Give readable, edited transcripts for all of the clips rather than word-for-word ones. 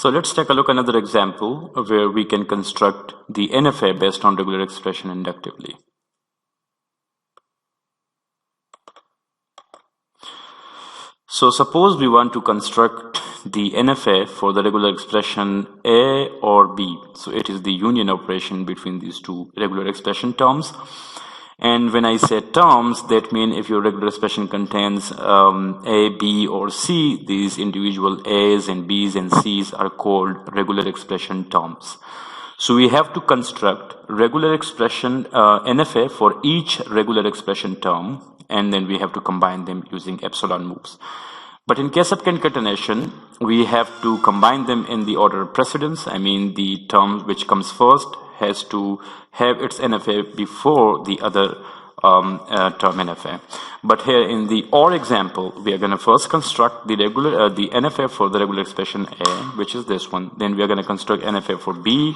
So let's take a look at another example where we can construct the NFA based on regular expression inductively. So suppose we want to construct the NFA for the regular expression A or B. So it is the union operation between these two regular expression terms. And when I say terms, that means if your regular expression contains A, B, or C, these individual A's and B's and C's are called regular expression terms. So we have to construct regular expression NFA for each regular expression term, and then we have to combine them using epsilon moves. But in case of concatenation, we have to combine them in the order of precedence. I mean, the term which comes first has to have its NFA before the other term NFA. But here in the OR example, we are going to first construct the NFA for the regular expression A, which is this one. Then we are going to construct NFA for B.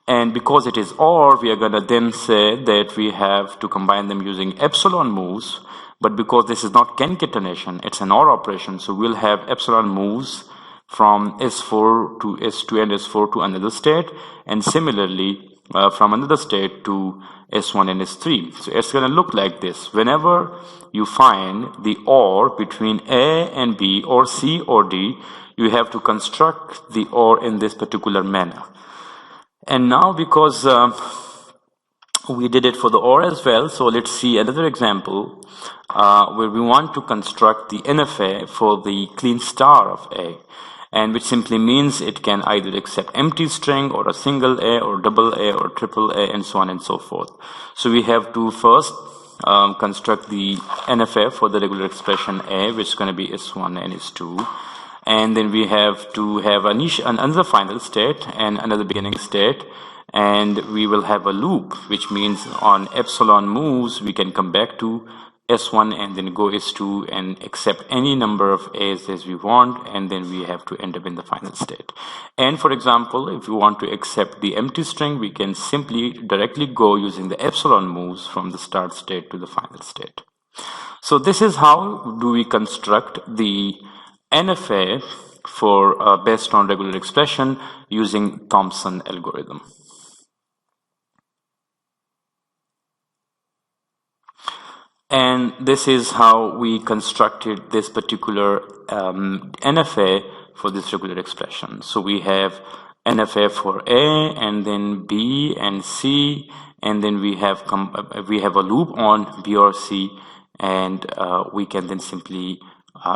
And because it is OR, we are going to then say that we have to combine them using epsilon moves. But because this is not concatenation, it's an OR operation, so we'll have epsilon moves from S4 to S2 and S4 to another state, and similarly from another state to S1 and S3. So it's going to look like this. Whenever you find the OR between A and B or C or D, you have to construct the OR in this particular manner. And now because we did it for the OR as well, so let's see another example where we want to construct the NFA for the clean star of A, and which simply means it can either accept empty string or a single A or double A or triple A and so on and so forth. So we have to first construct the NFA for the regular expression A, which is going to be S1 and S2. And then we have to have another final state and another beginning state. And we will have a loop, which means on epsilon moves, we can come back to S1 and then go S2 and accept any number of A's as we want, and then we have to end up in the final state. And for example, if we want to accept the empty string, we can simply directly go using the epsilon moves from the start state to the final state. So this is how do we construct the NFA for based on regular expression using Thompson algorithm. And this is how we constructed this particular NFA for this regular expression. So we have NFA for A, and then B and C, and then we have a loop on B or C, and we can then simply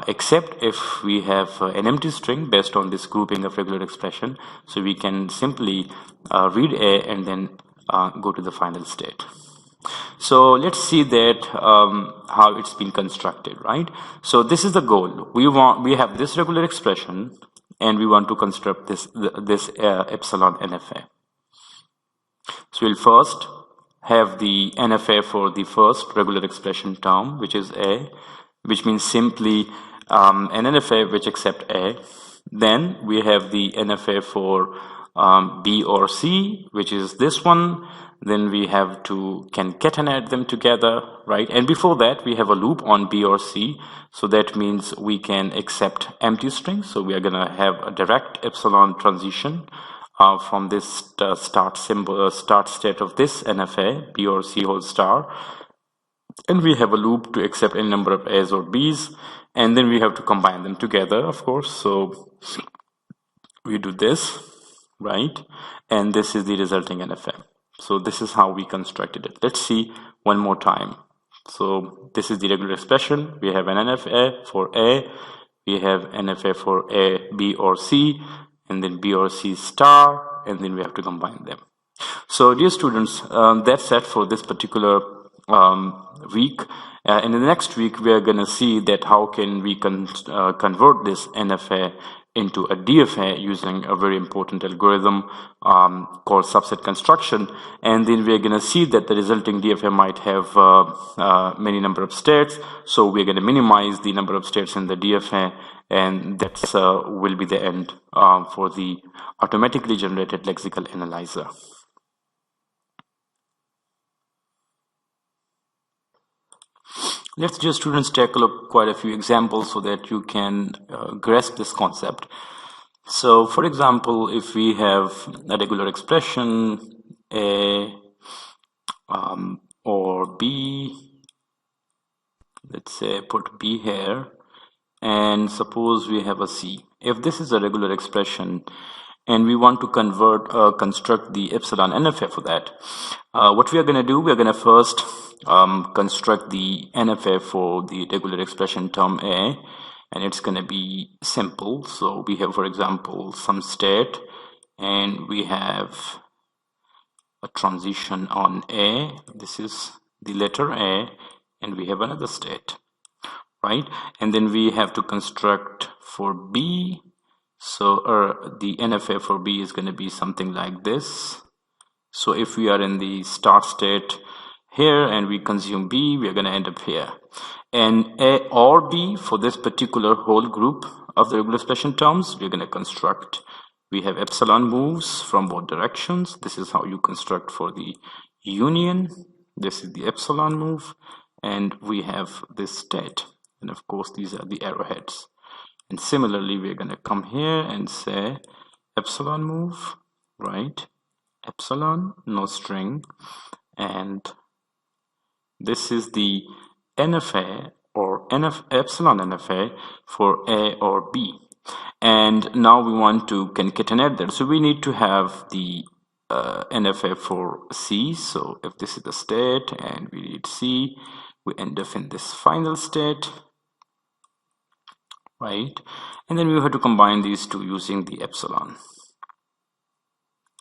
accept if we have an empty string based on this grouping of regular expression. So we can simply read A and then go to the final state. So let's see that how it's been constructed, right? So this is the goal. We have this regular expression, and we want to construct this epsilon NFA. So we'll first have the NFA for the first regular expression term, which is A, which means simply an NFA which accepts A. Then we have the NFA for B or C, which is this one. Then we have to concatenate them together, right? And before that, we have a loop on B or C. So that means we can accept empty strings. So we are going to have a direct epsilon transition from this start state of this NFA, B or C whole star. And we have a loop to accept any number of A's or B's. And then we have to combine them together, of course. So we do this, right? And this is the resulting NFA. So this is how we constructed it. Let's see one more time. So this is the regular expression. We have an NFA for A. We have NFA for A, B, or C, and then B or C star, and then we have to combine them. So dear students, that's it for this particular week. And in the next week, we are going to see that how can we convert this NFA into a DFA using a very important algorithm called subset construction. And then we're going to see that the resulting DFA might have many number of states. So we're going to minimize the number of states in the DFA, and that's will be the end for the automatically generated lexical analyzer. Let's just students take a look quite a few examples so that you can grasp this concept. So for example, if we have a regular expression A or B, let's say put B here, and suppose we have a C. If this is a regular expression and we want to construct the epsilon NFA for that, what we are going to do, we are going to first construct the NFA for the regular expression term A, and it's going to be simple. So we have, for example, some state, and we have a transition on A. This is the letter A, and we have another state, right? And then we have to construct for B. So the NFA for B is going to be something like this. So if we are in the start state here and we consume B, we are going to end up here. And A or B, for this particular whole group of the regular expression terms, we're going to construct. We have epsilon moves from both directions. This is how you construct for the union. This is the epsilon move, and we have this state. And of course, these are the arrowheads. And similarly, we're going to come here and say epsilon move, right? Epsilon, no string, and this is the NFA or epsilon NFA for A or B. And now we want to concatenate that. So we need to have the NFA for C. So if this is the state and we read C, we end up in this final state, right? And then we have to combine these two using the epsilon.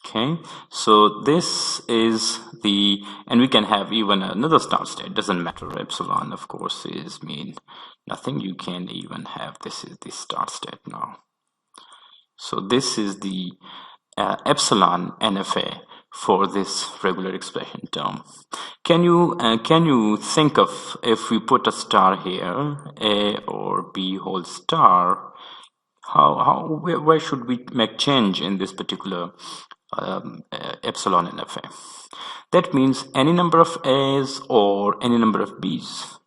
Okay, so this is the, and we can have even another start state, doesn't matter. Epsilon, of course, is mean nothing. You can even have, this is the start state now. So this is the epsilon NFA for this regular expression term. Can you think of, if we put a star here, A or B whole star, where should we make change in this particular epsilon NFA? That means any number of A's or any number of B's.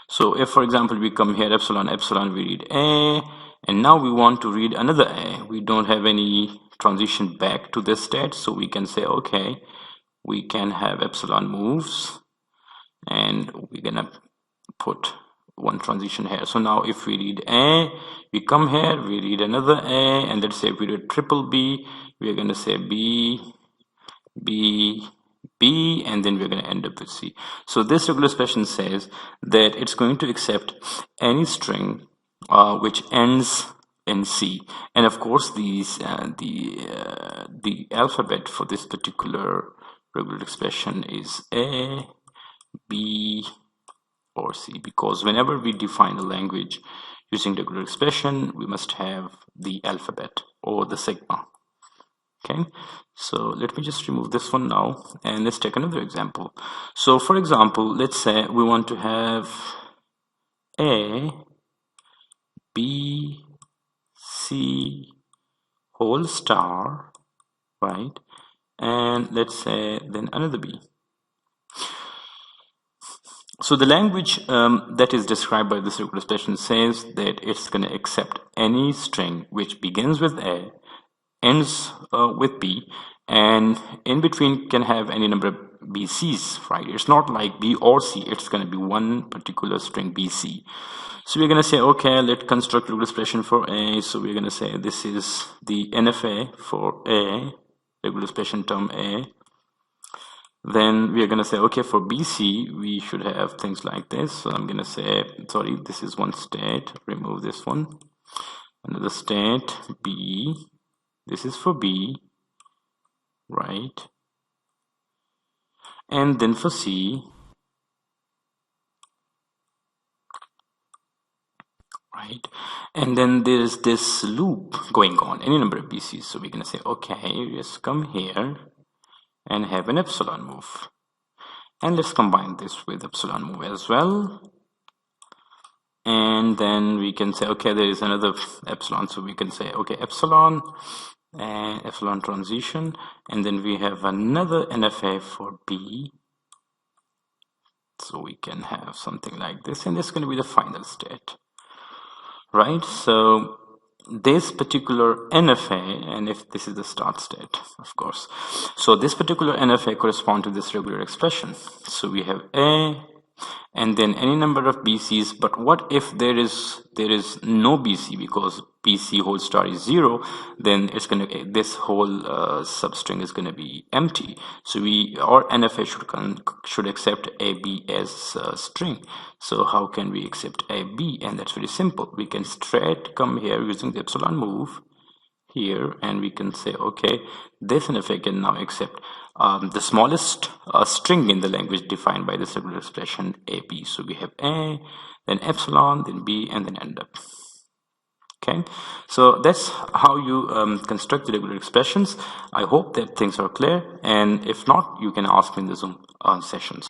So if, for example, we come here, epsilon, we read A, and now we want to read another A. We don't have any transition back to this state, so we can say, okay, we can have epsilon moves, and we're gonna put one transition here. So now if we read A, we come here, we read another A, and let's say if we read triple B, we're going to say B, B, B, and then we're going to end up with C. So this regular expression says that it's going to accept any string which ends in C. And of course, these the alphabet for this particular regular expression is A, B, or C, because whenever we define a language using regular expression, we must have the alphabet or the sigma. Okay, so let me just remove this one now, and let's take another example. So for example, let's say we want to have A, B, C whole star, right? And let's say then another B. So the language that is described by this regular expression says that it's going to accept any string which begins with A, ends with B, and in between can have any number of BCs, right? It's not like B or C, it's going to be one particular string BC. So we're going to say, okay, let's construct regular expression for A. So we're going to say this is the NFA for A, regular expression term A. Then we are going to say, okay, for BC, we should have things like this. So I'm going to say, sorry, this is one state, remove this one. Another state, B, this is for B, right? And then for C, right? And then there's this loop going on, any number of BCs. So we're going to say, okay, just come here and have an epsilon move, and let's combine this with epsilon move as well. And then we can say, okay, there is another epsilon, so we can say, okay, epsilon and epsilon transition, and then we have another NFA for B, so we can have something like this, and this is going to be the final state, right? So this particular NFA, and if this is the start state, of course. So this particular NFA corresponds to this regular expression. So we have A, and then any number of BCs. But what if there is no BC, because BC whole star is 0, then it's going to, this whole substring is going to be empty. So our NFA should accept AB as a string. So how can we accept AB? And that's very simple. We can straight come here using the epsilon move here, and we can say, okay, this NFA can now accept the smallest string in the language defined by this regular expression AB. So we have A, then epsilon, then B, and then end up. Okay, so that's how you construct the regular expressions. I hope that things are clear, and if not, you can ask me in the Zoom sessions.